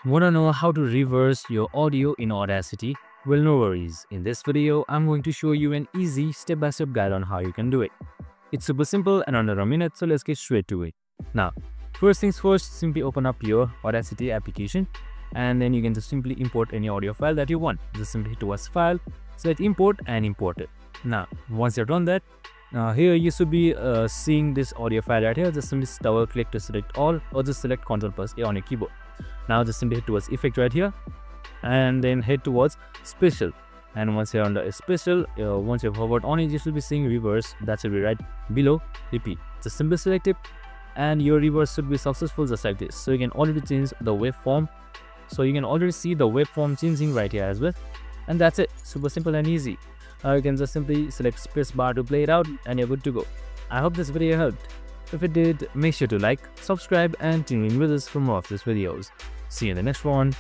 Wanna know how to reverse your audio in Audacity? Well, no worries. In this video, I'm going to show you an easy step-by-step guide on how you can do it. It's super simple and under a minute, so let's get straight to it. Now, first things first, simply open up your Audacity application and then you can just simply import any audio file that you want. Just simply hit towards file, select import and import it. Now, once you've done that, here you should be seeing this audio file right here. Just simply double click to select all or just select Ctrl+A on your keyboard. Now just simply hit towards effect right here and then head towards special, and once you're under special, once you've hovered on it, you should be seeing reverse. That should be right below repeat. Just simply select it and your reverse should be successful just like this. So you can already change the waveform, so you can already see the waveform changing right here as well. And that's it, super simple and easy. You can just simply select space bar to play it out and you're good to go. I hope this video helped. If it did, make sure to like, subscribe and tune in with us for more of these videos. See you in the next one.